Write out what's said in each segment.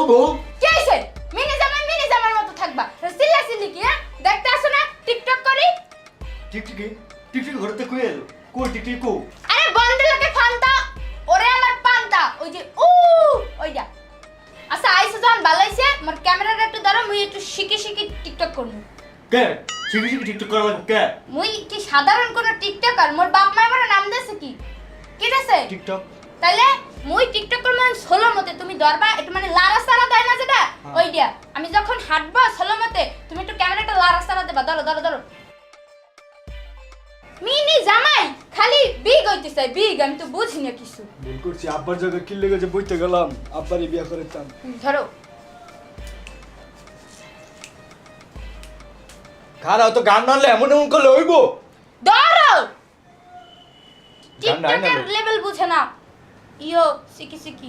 বলবো কি হইছে মিনি জামার মতো থাকবা চিল্লা চিল্লি কি হ্যাঁ দেখতে আসো না টিকটক করি টিকটিকি টিকটিকি ঘরতে কই এলো কই টিকটিকি কো আরে বন্ধ লাগে ফান্তা ওরে আমার পান্তা ওই যে ওইটা আচ্ছা আইসো যখন ভালো হইছে মোর ক্যামেরাটা একটু ধরো মুই একটু শিখি টিকটক করব কে শিখি শিখি টিকটক করা লাগবে কে মুই কি সাধারণ কোন টিকটকার মোর বাপ মা আমার নাম দেছে কি কি দেছে টিকটক তাইলে মুই টিকটক করব মানে সোলো মতে তুমি ধরবা একটু মানে লারা সারা দেয় না যেটা ওইটা আমি যখন হাঁটবো সোলো মতে তুমি একটু ক্যামেরাটা লারা সারা দেবা ধরো মিনি জামাই খালি বিগ হইতেছে বিগ আমি তো বুঝি না কিছু ভুল করছি আব্বার জায়গায় কি লেগেছে বইতে গেলাম আব্বারই বিয়া করেতাম ধরো খারাপ তো গান নালে এমন করলে হইব ধরো গান নাই না টিকটকের লেভেল বুঝে না ইয়ো সিকি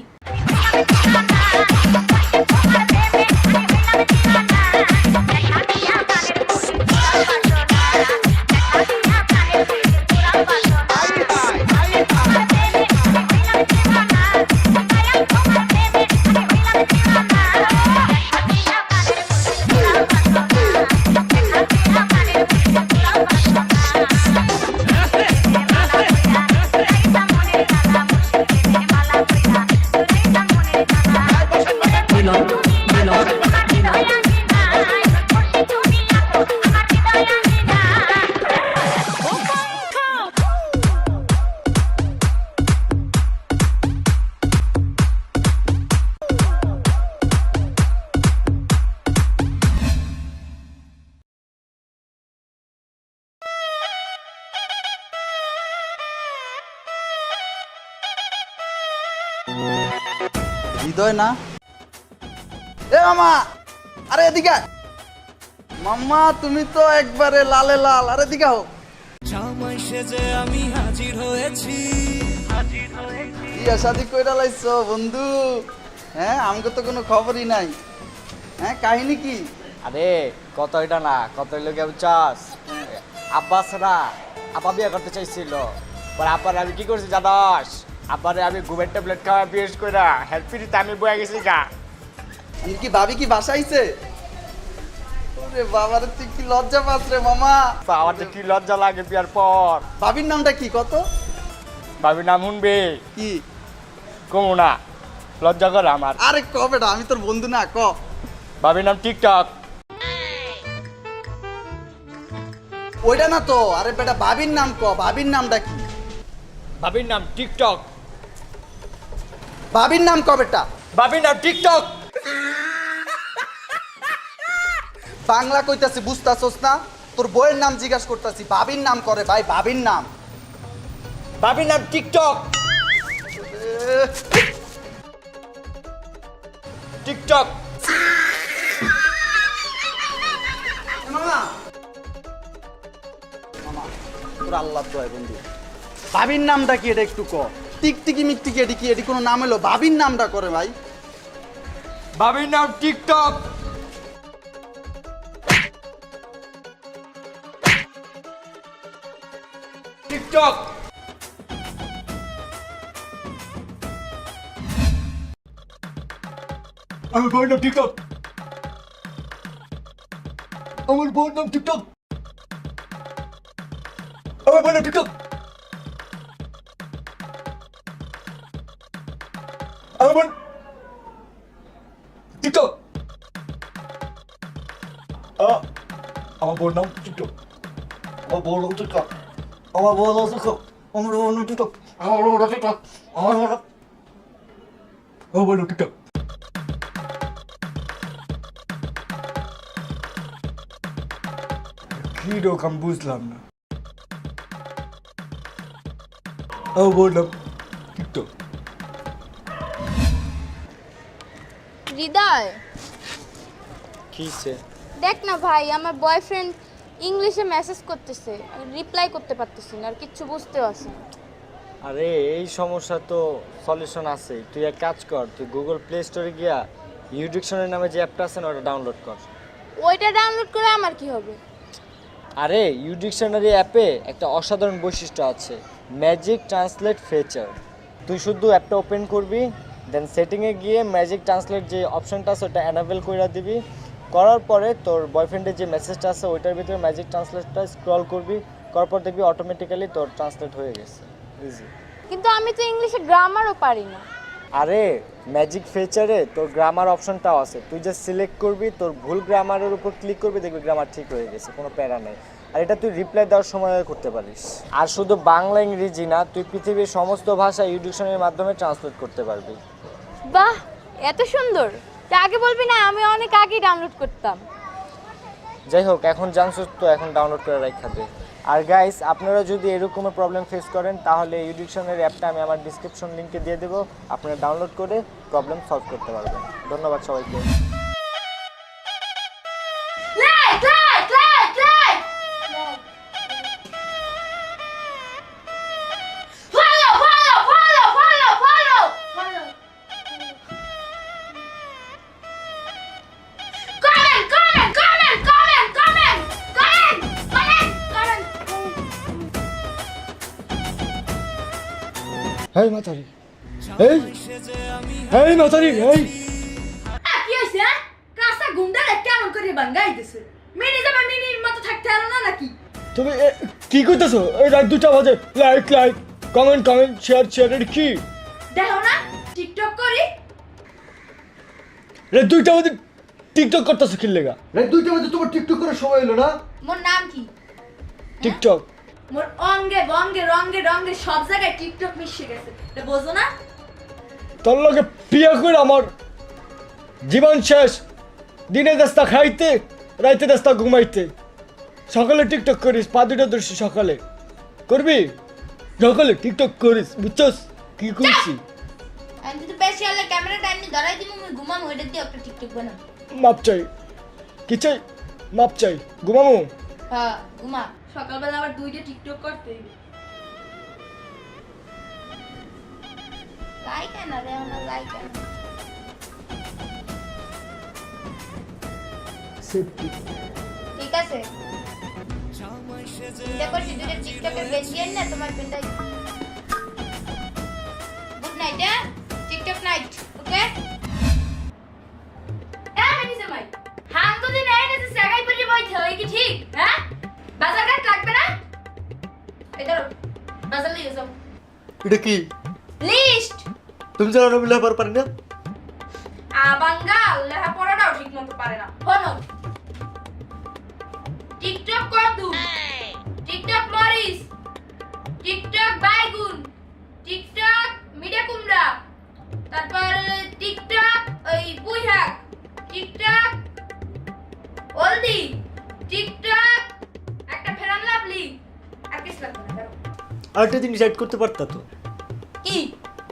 হৃদয় না এ মামা আরে এদিকে আয়। মাম্মা তুমি তো একবারে লালে লাল আরে এদিকে হো জামাই সেজে আমি হাজির হয়েছি বিয়া শাদি কইরা লাইছো বন্ধু হ্যাঁ আমাকে তো কোনো খবরই নাই হ্যাঁ কাহিনী কি আরে কত এটা না কত লোক চাস আব্বাস না আপা বিয়ে করতে চাইছিল পরে আব্বার আমি কি করছি জানাস আব্বারে আমি ঘুমের ট্যাবলেট খাওয়া বিয়েস কইরা হেলপিরিতে আমি বয়ে গেছি গা আমি কি ভাবি কি বাসাইছে ওরে বাবারে তুই কি লজ্জা পাস রে মামা তা আমার তো কি লজ্জা লাগে বিয়ার পর ভাবির নামটা কি কত ভাবি নাম শুনবে কি কমু না লজ্জা করে আমার আরে ক বেটা আমি তোর বন্ধু না ক ভাবির নাম টিকটক ওইটা না তো আরে বেটা ভাবির নাম ক ভাবির নামটা কি ভাবির নাম টিকটক ভাবির নাম ক বেটা ভাবির নাম টিকটক বাংলা কইতাছি বুঝতাছস না তোর বইয়ের নাম জিজ্ঞাসা করতাছি ভাবির নাম করে ভাই ভাবির নাম ভাবির নাম টিকটক টিকটক মামা মামা তোর আল্লাহ তো বন্ধু ভাবির নামটা কি এটা একটু ক টিকটিকি মিকটিকি এটি কি এটি কোনো নাম হলো ভাবির নামটা করে ভাই ভাবির নাম টিকটক টিকটক আমার বউয়ের নাম টিকটক আমার বউয়ের নাম টিকটক আমার বউয়ের নাম টিকটক আমার বোন টিকটক আমার বউয়ের নাম টিকটক আমার বউয়ের নাম টিকটক আমার বউয়ের নাম টিকটক আমার বউয়ের নাম টিকটক আমার বউয়ের নাম টিকটক আমার বউয়ের নাম টিকটক কি রকম বুঝলাম না বললাম টিকটক হৃদয় কিসে দেখ না ভাই আমার বয়ফ্রেন্ড ইংলিশে মেসেজ করতেছে রিপ্লাই করতে পারতেছি না আর কিচ্ছু বুঝতে পারছি না আরে এই সমস্যা তো সলিউশন আছে তুই এক কাজ কর তুই গুগল প্লে স্টোরে গিয়া ইউডিকশনের নামে যে অ্যাপটা আছে না ওটা ডাউনলোড কর ওইটা ডাউনলোড করে আমার কি হবে আরে ইউডিকশনারি অ্যাপে একটা অসাধারণ বৈশিষ্ট্য আছে ম্যাজিক ট্রান্সলেট ফিচার তুই শুধু অ্যাপটা ওপেন করবি দেন সেটিংয়ে গিয়ে ম্যাজিক ট্রান্সলেট যে অপশনটা আছে ওটা অ্যানাবেল করে দিবি। করার পরে তোর বয়ফ্রেন্ডের যে মেসেজটা আছে ওইটার ভিতরে ম্যাজিক ট্রান্সলেটটা স্ক্রল করবি, করার পর দেখবি অটোমেটিক্যালি তোর ট্রান্সলেট হয়ে গেছে। ইজি। কিন্তু আমি তো ইংলিশে গ্রামারও পারি না। আরে ম্যাজিক ফিচারে তোর গ্রামার অপশনটাও আছে, তুই যে সিলেক্ট করবি তোর ভুল গ্রামারের উপর ক্লিক করবি, দেখবি গ্রামার ঠিক হয়ে গেছে, কোনো প্যারা নেই। আর এটা তুই রিপ্লাই দেওয়ার সময় করতে পারিস। আর শুধু বাংলা ইংরেজি না, তুই পৃথিবীর সমস্ত ভাষা ইউডিকশনের মাধ্যমে ট্রান্সলেট করতে পারবি। বাহ, এত সুন্দর! তা আগে বলবি না, আমি অনেক আগেই ডাউনলোড করতাম। যাই হোক, এখন জানছো তো, এখন ডাউনলোড করে রাখা দে। আর গাইস, আপনারা যদি এরকমের প্রবলেম ফেস করেন তাহলে ইউডিকশনের অ্যাপটা আমি আমার ডিসক্রিপশন লিঙ্কে দিয়ে দেবো, আপনারা ডাউনলোড করে প্রবলেম সলভ করতে পারবেন। ধন্যবাদ সবাইকে। Like like like like follow follow follow follow follow follow comment comment comment comment comment comment comment hey মাতারি, হেই মাতারি, হেই কি হইছে? কাঁচা গুন্ডারে কেমন করে বাঙ্গাই দিছে? মিনি যাবে, মিনির মতো থাকতে পারো না নাকি? তুমি কি করতেছো? এই রাত 2টা বাজে। Like like comment comment share share, এটা কি? দেখো না টিকটক করি। রাত 2টা বাজে টিকটক করতেছো কি লেগা? রাত 2টা বাজে তোমার টিকটক করার সময় হলো না? মোর নাম কি? টিকটক। মোর অঙ্গে বঙ্গে রঙ্গে রঙ্গে সব জায়গায় টিকটক মিশে গেছে, এটা বোঝো না? তোর লগে বিয়ে করে আমার জীবন শেষ। দিনে দেস্তা খাইতে, রাইতে দেস্তা ঘুমাইতে। সকালে টিকটক করিস, পা দুটো ধরছি সকালে। করবি? সকালে টিকটক করিস, বুঝছস কি করছি? আমি যদি বেশি হলে ক্যামেরা টাইনি ধরাই দিব, আমি ঘুমামো, এটা দিয়ে একটা টিকটক বানাম। মাপ চাই। কি চাই? মাপ চাই। ঘুমামু? হ্যাঁ ঘুমা। সকালবেলা আবার 2টা টিকটক করতে হইবে। লাইক না রে, না লাইক না। সেফটি। ঠিক আছে, চিন্তা করছি 2টা টিকটকের বেশি না তোমার পেন্টাই। গুড নাইট, হ্যাঁ? টিকটক নাইট, ওকে? আমি জামাই হান তো দিন আইনে যে জায়গায় পড়ে বইতে হয় কি ঠিক? হ্যাঁ, বাজার ঘাট লাগবে না? এই ধরো বাজার নিয়ে যাও। এটা কি? লিস্ট। তুমি জানো না মিলা পারি না? বাঙ্গাল লেখাপড়াটাও ঠিক মতো পারে না। শোনো, টিকটক কদু, টিকটক মরিস, টিকটক বাইগুন, টিকটক মিডিয়া কুমড়া, তারপর টিকটক ওই পুঁইশাক, টিকটক হলদি, টিকটক একটা ফেরান লাভলি, আর কিছু লাগবে না। আরেকটা জিনিস অ্যাড করতে পারতা তো। কি?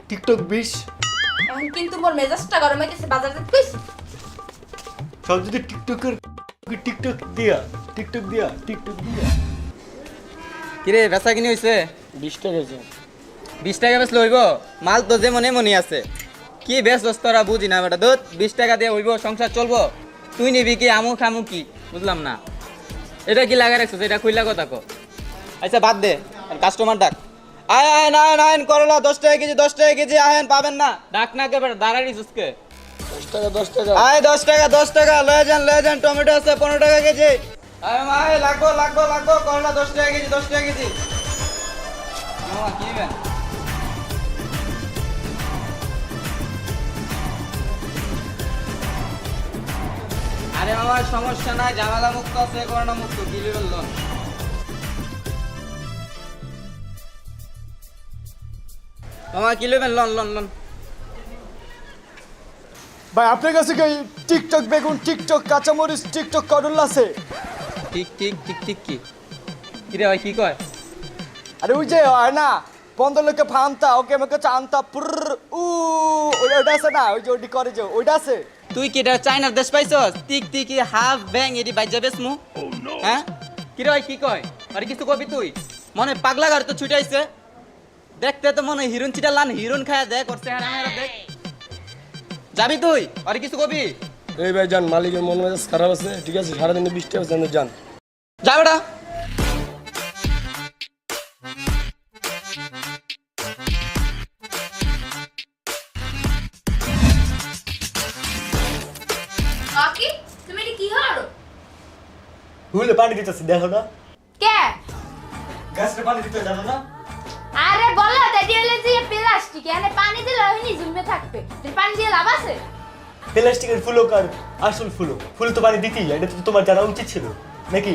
টিকটক 20। এখন কিন্তু মোর মেজাজটা গরম হইতেছে, বাজার যেতে কইছি। সব যদি টিকটকের টিকটক দিয়া টিকটক দিয়া টিকটক দিয়া। কিরে বেচা কিনি হয়েছে? 20 টাকা আছে। 20 টাকা বেচলে হইব? মাল তো যে মনে মনে আছে। কি বেচলস তোরা বুঝি না বেটা। দুধ 20 টাকা দিয়ে হইব, সংসার চলবো? তুই নিবি কি, আমু খামু কি? বুঝলাম না। এটা কি লাগা রাখছিস? এটা খুইলা কথা কো। আচ্ছা বাদ দে, কাস্টমার ডাক। আয় আয় নায়ন আয়ন করলা 10 টাকা কেজি, 10 টাকা কেজি আয়ন, পাবেন না? ডাক না কে বেটা, দাঁড়াই সুসকে। 10 টাকা 10 টাকা। আয় 10 টাকা 10 টাকা লয়ে যান। টমেটো আছে 15 টাকা কেজি। আয় মাই লাগবো করলা 10 টাকা কেজি, 10 টাকা কেজি। মামা কি নেবেন? আরে মামা সমস্যা নাই, ঝামেলা মুক্ত আছে, করোনা মুক্ত, কি নেবেন লোন? মামা কি নেবেন? লোন। ভাই আপনার কাছে কি টিকটক বেগুন, টিকটক কাঁচামরিচ, টিকটক করলা আছে? ঠিক কি রে ভাই, কি কয়? আরে ওই যে হয় না 15 লক্ষ ফান্তা, ওকে আমাকে চান্তা পুর ওইটা আছে না, ওই যে ওইটি করে যে ওইটা আছে। তুই কি এটা চাইনার দেশ পাইছস? টিক হাফ ব্যাং এডি বাইজা বেসমু? হ্যাঁ কি রে ভাই, কি কয়? আরে কিছু কবি তুই? মনে পাগলা গাড়ি তো ছুটাইছে, দেখতে তো মনে হিরোইন চিটালান, হিরোইন খায়া দেখ করছে, হ্যাঁ দেখ। যাবি তুই? আরে কিছু কবি? এই ভাই জান, মালিকের মন মেজাজ খারাপ আছে, ঠিক আছে, সারাদিনে 20 টাকা জান। যা বেটা। ভুলে পানি দিতেছি দেখো না কে গাছটা পানি দিতে জানো না আরে বলো দাদি হলে যে প্লাস্টিক এনে পানি দিলে হয়নি জমে থাকবে এর পানি দিয়ে লাভ আছে প্লাস্টিকের ফুলও কার আসল ফুল তো পানি দিতেই হয়, এটা তো তোমার জানা উচিত ছিল নাকি?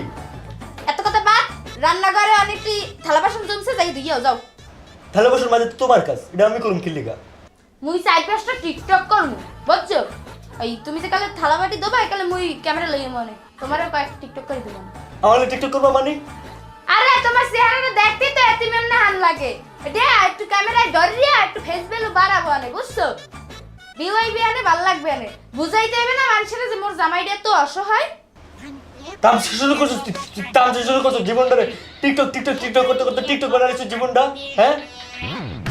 এত কথা বাদ রান্নাঘরে অনেকটি থালা বাসন জমছে যাই দিও যাও থালা বাসন মাঝে তো তোমার কাজ, এটা আমি করুম কি লিগা? মুই সাইড পাঁচটা টিকটক করমু বুঝছো এই তুমি যে কালে থালা বাটি দেবা কালে মুই ক্যামেরা লইয়ে মনে তোমারও কয়েক টিকটক করে দেব আমার টিকটক করবা মানে? আরে তোমার চেহারাটা দেখতে তো এতিমের না হান লাগে এটা একটু ক্যামেরায় ধরিয়া একটু ফেস ভ্যালু বাড়াবো আনে বুঝছো বিওয়াইবি আনে ভালো লাগবে আনে বুঝাইতে হবে না মানুষেরা যে মোর জামাইটা তো অসহায় তামসা শুরু করছো জীবনটারে টিকটক করতে করতে টিকটক করে আনিছো জীবনটা, হ্যাঁ?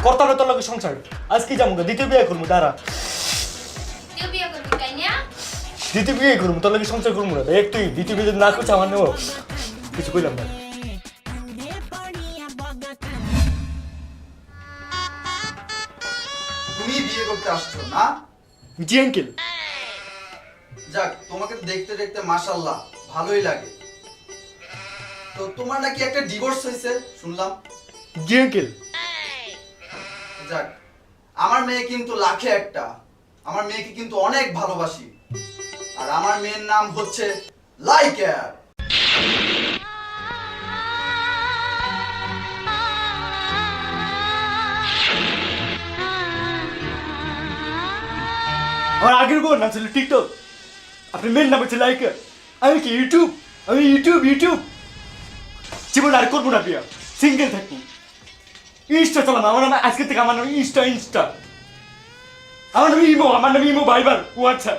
করতাম না তোর লগে সংসার, আজ কি যাবো দ্বিতীয় বিয়ে করবো, দাঁড়া তুই বিয়ে করবি তাই না দ্বিতীয় বিয়ে করবো, তোর লগে সংসার করবো না, এক তুই দ্বিতীয় বিয়ে যদি না করছো আমার নেবো কিছু কইলাম না। তুমি বিয়ে করতে আসছো না? জি আঙ্কেল। যাক, তোমাকে দেখতে দেখতে মাশাআল্লাহ ভালোই লাগে। তো তোমার নাকি একটা ডিভোর্স হয়েছে শুনলাম। জি আঙ্কেল। যাক, আমার মেয়ে কিন্তু লাখে একটা। আমার মেয়েকে কিন্তু অনেক ভালোবাসি। আর আমার মেয়ের নাম হচ্ছে লাইকা। আমার আগের বউ নাম ছিল টিকটক, আপনার মেয়ের নাম হচ্ছে লাইকা। আমি কি ইউটিউব? আমি ইউটিউব জীবন আর করবো না, বিয়া সিঙ্গেল থাকবো। ইনস্টা চালাম, আমার নাম আজকে থেকে আমার নাম ইনস্টা। আমার নাম ইমো ভাইবার ও আচ্ছা।